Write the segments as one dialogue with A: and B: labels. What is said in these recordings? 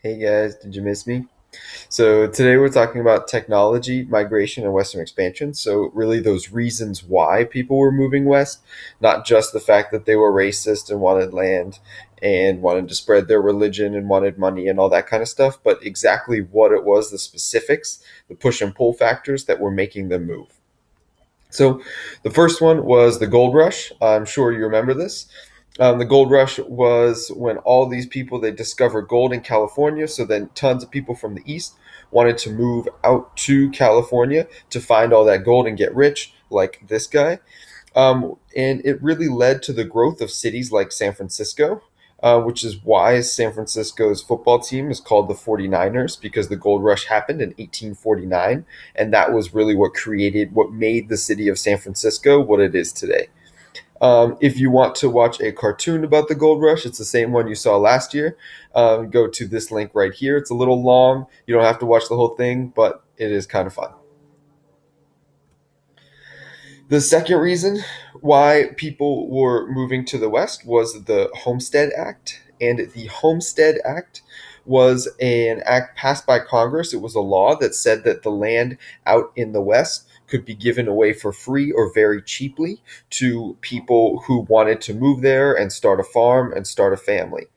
A: Hey guys, did you miss me? So today we're talking about technology, migration, and Western expansion. So really those reasons why people were moving west, not just the fact that they were racist and wanted land and wanted to spread their religion and wanted money and all that kind of stuff, but exactly what it was, the specifics, the push and pull factors that were making them move. So the first one was the gold rush. I'm sure you remember this. The gold rush was when all these people they discovered gold in California. So then tons of people from the east wanted to move out to California to find all that gold and get rich, like this guy. And it really led to the growth of cities like San Francisco, which is why San Francisco's football team is called the 49ers because the gold rush happened in 1849. And that was really what made the city of San Francisco what it is today. If you want to watch a cartoon about the gold rush, it's the same one you saw last year. Go to this link right here. It's a little long. You don't have to watch the whole thing, but it is kind of fun. The second reason why people were moving to the West was the Homestead Act. And the Homestead Act was an act passed by Congress. It was a law that said that the land out in the West could be given away for free or very cheaply to people who wanted to move there and start a farm and start a family.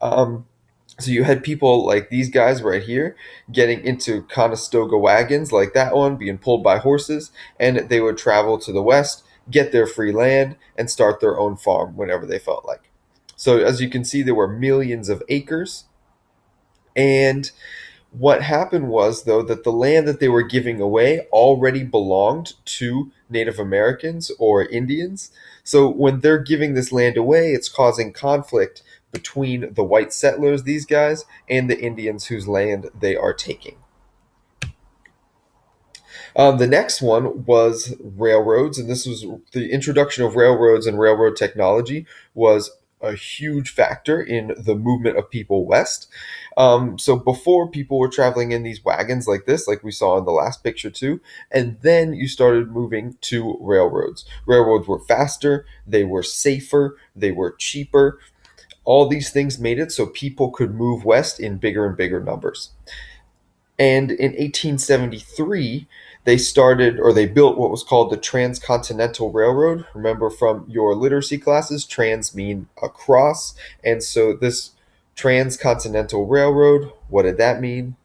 A: Um, so you had people like these guys right here getting into Conestoga wagons like that one, being pulled by horses, and they would travel to the west, get their free land, and start their own farm whenever they felt like. So as you can see, there were millions of acres. And what happened was, though, that the land that they were giving away already belonged to Native Americans or Indians. So when they're giving this land away, it's causing conflict between the white settlers, these guys, and the Indians whose land they are taking. The next one was railroads, and this was the introduction of railroads and railroad technology was a huge factor in the movement of people west. So before people were traveling in these wagons like this, like we saw in the last picture too, and then you started moving to railroads. Railroads were faster, they were safer, they were cheaper. All these things made it so people could move west in bigger and bigger numbers. And in 1873, they started or they built what was called the Transcontinental Railroad. Remember from your literacy classes, trans mean across. And so this Transcontinental Railroad, what did that mean?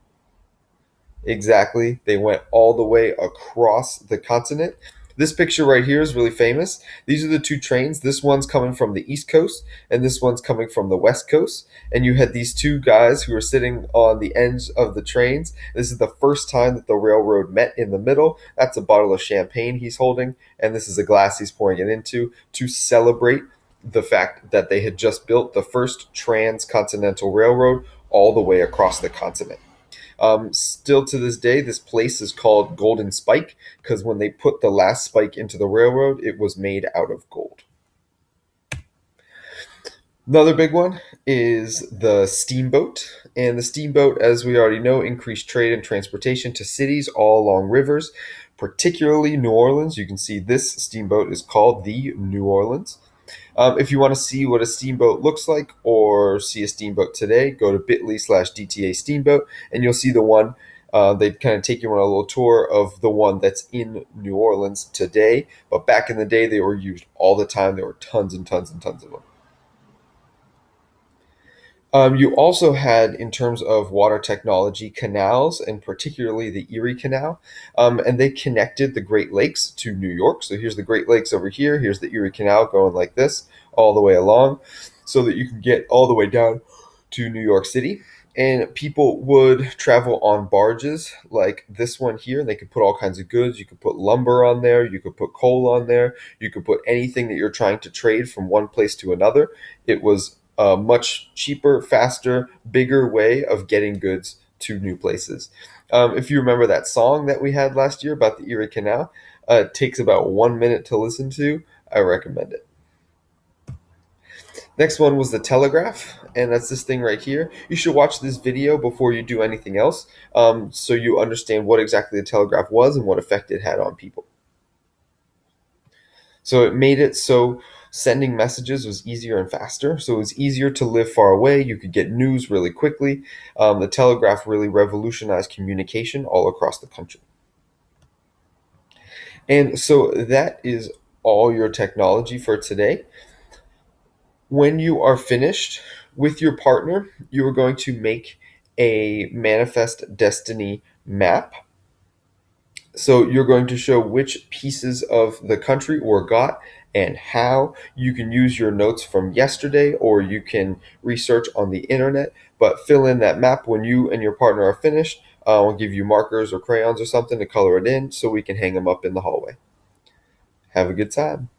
A: Exactly. They went all the way across the continent. This picture right here is really famous. These are the two trains. This one's coming from the East Coast, and this one's coming from the West Coast. And you had these two guys who were sitting on the ends of the trains. This is the first time that the railroad met in the middle. That's a bottle of champagne he's holding, and this is a glass he's pouring it into to celebrate the fact that they had just built the first transcontinental railroad all the way across the continent. Still to this day, this place is called Golden Spike because when they put the last spike into the railroad, it was made out of gold. Another big one is the steamboat. And the steamboat, as we already know, increased trade and transportation to cities all along rivers, particularly New Orleans. You can see this steamboat is called the New Orleans. If you want to see what a steamboat looks like or see a steamboat today, go to bit.ly/DTA steamboat and you'll see the one. They kind of take you on a little tour of the one that's in New Orleans today. But back in the day, they were used all the time. There were tons and tons and tons of them. You also had, in terms of water technology, canals, and particularly the Erie Canal, and they connected the Great Lakes to New York. So here's the Great Lakes over here. Here's the Erie Canal going like this all the way along, so that you can get all the way down to New York City. And people would travel on barges like this one here, and they could put all kinds of goods. You could put lumber on there, you could put coal on there, you could put anything that you're trying to trade from one place to another. It was a much cheaper, faster, bigger way of getting goods to new places. If you remember that song that we had last year about the Erie Canal, it takes about 1 minute to listen to. I recommend it. Next one was the telegraph, and that's this thing right here. You should watch this video before you do anything else, so you understand what exactly the telegraph was and what effect it had on people. So it made it so Sending messages was easier and faster, so it was easier to live far away. You could get news really quickly. The telegraph really revolutionized communication all across the country. And so that is all your technology for today. When you are finished with your partner, you are going to make a manifest destiny map. So you're going to show which pieces of the country were got and how. You can use your notes from yesterday or you can research on the internet, but fill in that map when you and your partner are finished. I'll give you markers or crayons or something to color it in so we can hang them up in the hallway. Have a good time.